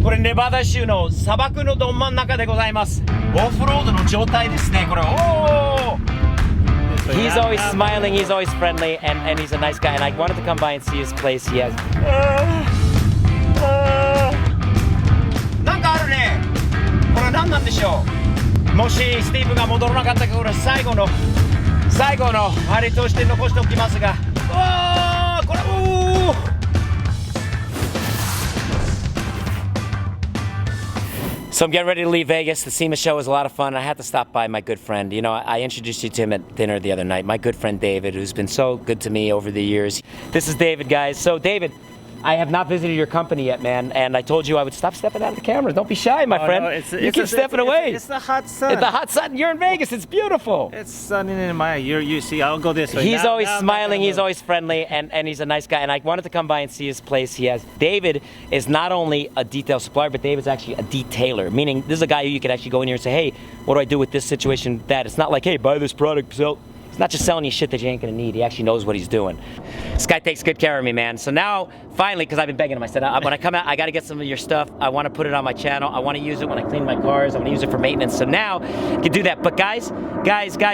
これネバダ州の砂漠のど真ん中でございます。オフロードの状態ですね、これ。おー He's always smiling, he's always friendly, and he's a nice guy. And I wanted to come by and see his place. He has. なんかあるね。これ何なんでしょう。もしスティーブが戻らなかったら、これ最後のあれとして残しておきますが。これSo I'm getting ready to leave Vegas. The SEMA show was a lot of fun. I had to stop by my good friend. You know, I introduced you to him at dinner the other night. My good friend David, who's been so good to me over the years. This is David, guys. So David, I have not visited your company yet, man. And I told you I would stop stepping out of the camera. Don't be shy, my friend. No, you keep stepping away. It's the hot sun. It's the hot sun. You're in Vegas. It's beautiful. It's sunny in my. You see, I'll go this way. He's Now- always now I'm smiling. gonna He's move. always friendly, and he's a nice guy. And I wanted to come by and see his place. He has. David is not only a detail supplier, but David's actually a detailer. Meaning, this is a guy who you could actually go in here and say, "Hey, what do I do with this situation?" That it's not like, "Hey, buy this product, sell." He's not just selling you shit that you ain't gonna need. He actually knows what he's doing. This guy takes good care of me, man. So now, finally, because I've been begging him, I said, when I come out, I gotta get some of your stuff. I wanna put it on my channel. I wanna use it when I clean my cars. I wanna use it for maintenance. So now, I can do that. But guys,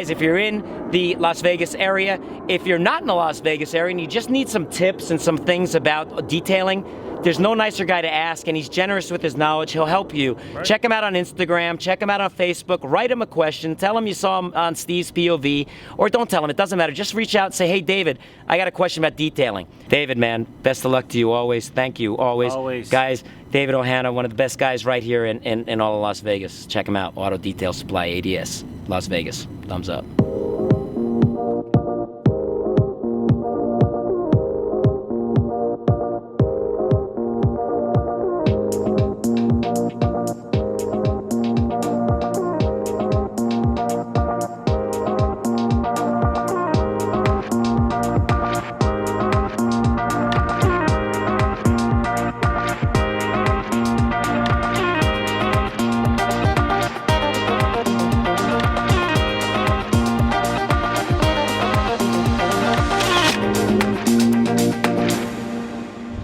if you're in the Las Vegas area, if you're not in the Las Vegas area and you just need some tips and some things about detailing, there's no nicer guy to ask, and he's generous with his knowledge. He'll help you. Right. Check him out on Instagram. Check him out on Facebook. Write him a question. Tell him you saw him on Steve's POV. Or don't tell him. It doesn't matter. Just reach out and say, "Hey, David, I got a question about detailing." David, man, best of luck to you always. Thank you always. Always. Guys, David Ohana, one of the best guys right here in all of Las Vegas. Check him out. Auto Detail Supply, ADS, Las Vegas. Thumbs up.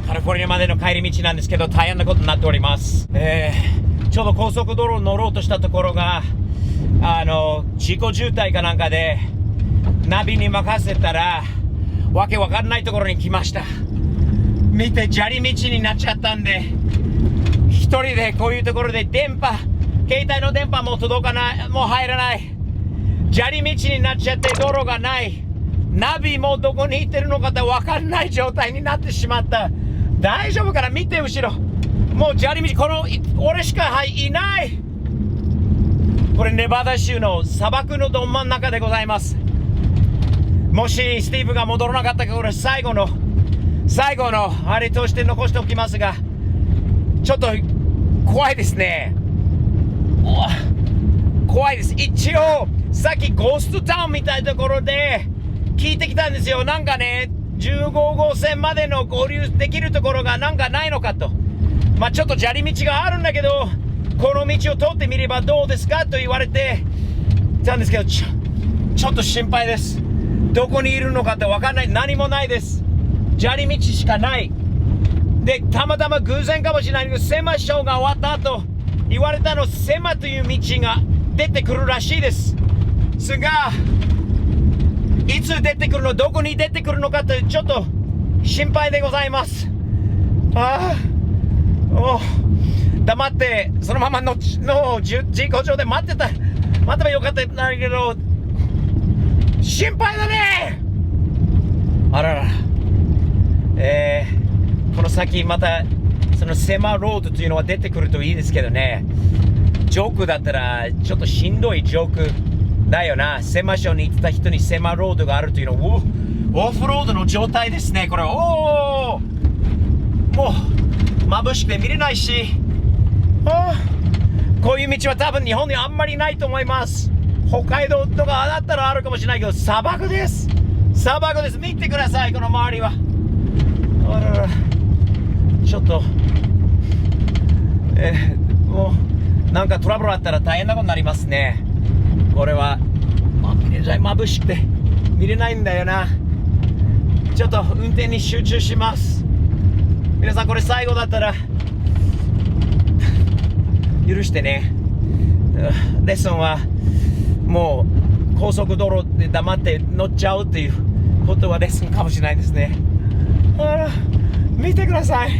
カリフォルニアまでの帰り道なんですけど大変なことになっております。ちょうど高速道路に乗ろうとしたところが事故渋滞かなんかでナビに任せたらわけわかんないところに来ました。見て砂利道になっちゃったんで一人でこういうところで携帯の電波も届かない、もう入らない、砂利道になっちゃって道路がない、ナビもどこに行ってるのかってわかんない状態になってしまった。大丈夫かな、見て後ろ、もう砂利道、この俺しかいない。これネバダ州の砂漠のど真ん中でございます。もしスティーブが戻らなかったらこれ最後のあれとして残しておきますが、ちょっと怖いですね。怖いです。一応さっきゴーストタウンみたいなところで聞いてきたんですよ。なんかね、15号線までの合流できるところがなんかないのかと。まあちょっと砂利道があるんだけど、この道を通ってみればどうですかと言われてたんですけど、ちょっと心配です。どこにいるのかって分かんない。何もないです。砂利道しかない。で、たまたま偶然かもしれないけど、セマショーが終わった後言われたの、セマという道が出てくるらしいです。それがいつ出てくるの、どこに出てくるのかってちょっと心配でございます。黙ってそのままの事故場で待てばよかったんだけど、心配だね。あらら、この先またそのセマロードというのは出てくるといいですけどね。ジョークだったらちょっとしんどいジョークだよな。セマショーに行ってた人にセマロードがあるというのはオフロードの状態ですね。これもう眩しくて見れないし、こういう道は多分日本にあんまりないと思います。北海道とかだったらあるかもしれないけど、砂漠です。見てください、この周りは。あらら、ちょっともうなんかトラブルあったら大変なことになりますね。これは眩しくて見れないんだよな。ちょっと運転に集中します。皆さん、これ最後だったら許してね。レッスンはもう高速道路で黙って乗っちゃうっていうことはレッスンかもしれないですね。あら、見てください。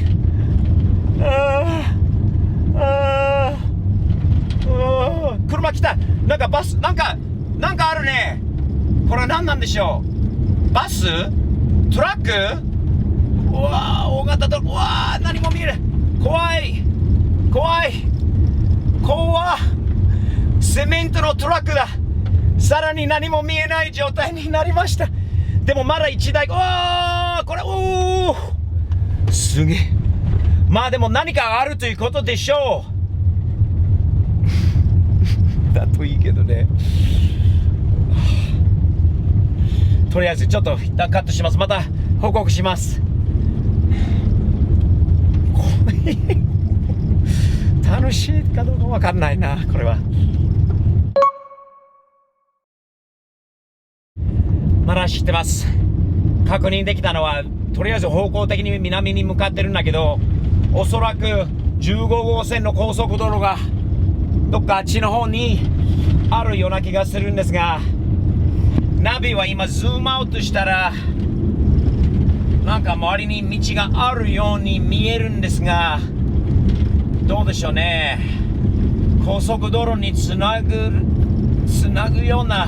車来た。なんかバス、なんかあるね。これは何なんでしょう。バス？トラック？うわー、大型トラック。うわー、何も見えない。怖い。セメントのトラックだ。さらに何も見えない状態になりました。でもまだ1台。これ、すげえ。まあでも何かあるということでしょう。だといいけどね。とりあえずちょっと一旦カットします。また報告します。楽しいかどうかわかんないな、これは。まだ知ってます。確認できたのは、とりあえず方向的に南に向かってるんだけど、おそらく15号線の高速道路がどっかあっちの方にあるような気がするんですが、ナビは今ズームアウトしたらなんか周りに道があるように見えるんですが、どうでしょうね。高速道路につなぐような、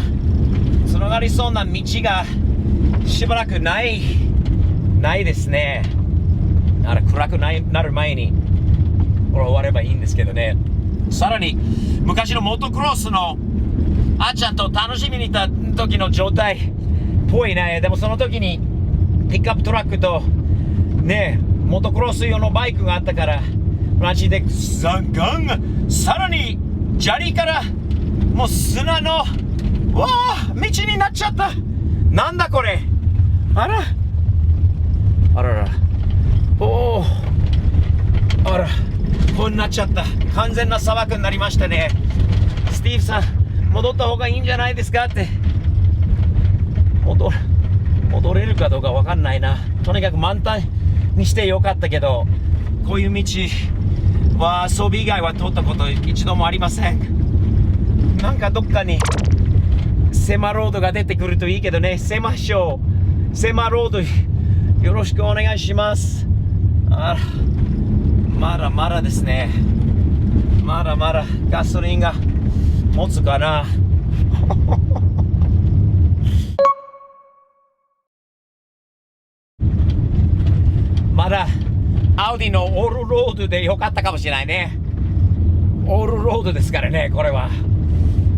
つながりそうな道がしばらくないですね。あら、暗くなる前に終わればいいんですけどね。さらに昔のモトクロスのあっちゃんと楽しみに行った時の状態っぽいね。でもその時にピックアップトラックとね、モトクロス用のバイクがあったからマジでさらに砂利からもう砂のわあ道になっちゃった。なんだこれ。あらおー、あら、こうなっちゃった。完全な砂漠になりましたね。スティーブさん、戻った方がいいんじゃないですかって。戻れるかどうかわかんないな。とにかく満タンにしてよかったけど、こういう道は装備以外は通ったこと一度もありません。なんかどっかに狭ロードが出てくるといいけどね。狭ロードよろしくお願いします。あら、まだですね。まだガソリンが持つかな。まだアウディのオールロードでよかったかもしれないね。オールロードですからね、これは。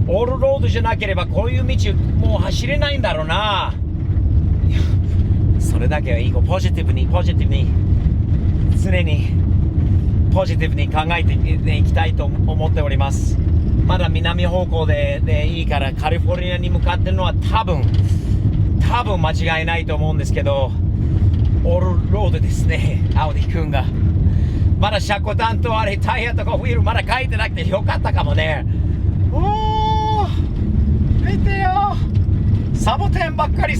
オールロードじゃなければこういう道もう走れないんだろうな。それだけはいい。ポジティブに常にポジティブに考えていきたいと思っております。まだ南方向でいいからカリフォルニアに向かってるのは多分間違いないと思うんですけど、オールロードですね。アウディ君がまだ車庫担当あれタイヤとかホイールまだ書いてなくてよかったかもね。おー、見てよ、サボテンばっかり。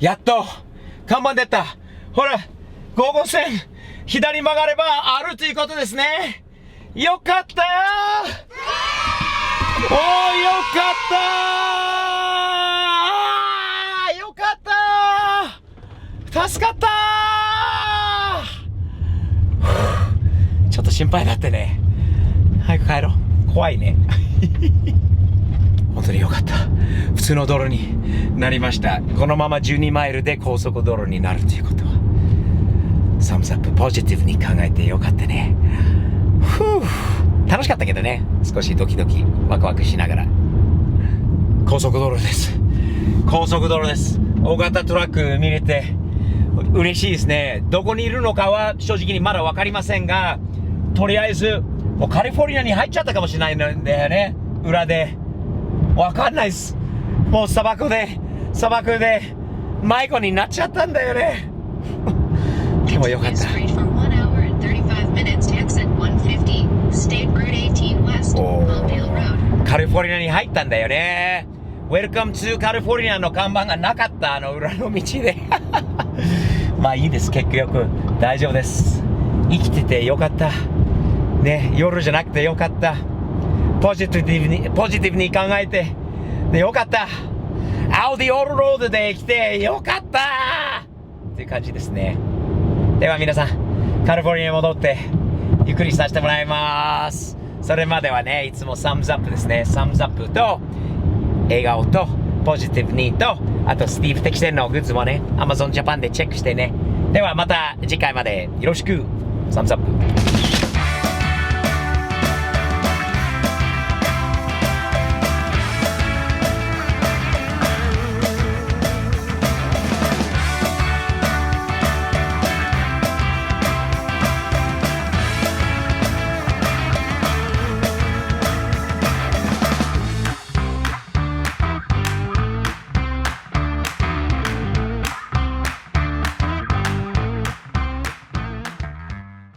やっと看板出た。ほら、5号線左曲がればあるということですね。よかったよ。おー、よかった助かったちょっと心配だってね。早く帰ろう。怖いね。本当によかった。普通の道路になりました。このまま12マイルで高速道路になるということは、サムズアップポジティブに考えてよかったね。楽しかったけどね。少しドキドキワクワクしながら。高速道路です。大型トラック見れて嬉しいですね。どこにいるのかは正直にまだ分かりませんが、とりあえずもうカリフォルニアに入っちゃったかもしれないんだよね。裏で分かんないです。もう砂漠で迷子になっちゃったんだよね。でもよかった。カリフォルニアに入ったんだよね。Welcome to カリフォルニアの看板がなかった。あの裏の道でまあいいです、結局大丈夫です。生きててよかったね。夜じゃなくてよかった。ポジティブに考えてでよかった。アウディオールロードで来てよかったっていう感じですね。では皆さん、カリフォルニアに戻ってゆっくりさせてもらいます。それまではね、いつもサムズアップですね。サムズアップと笑顔とポジティブにと、あとスティーブ適正のグッズもね、Amazon Japan でチェックしてね。ではまた次回までよろしく。サムズアップ。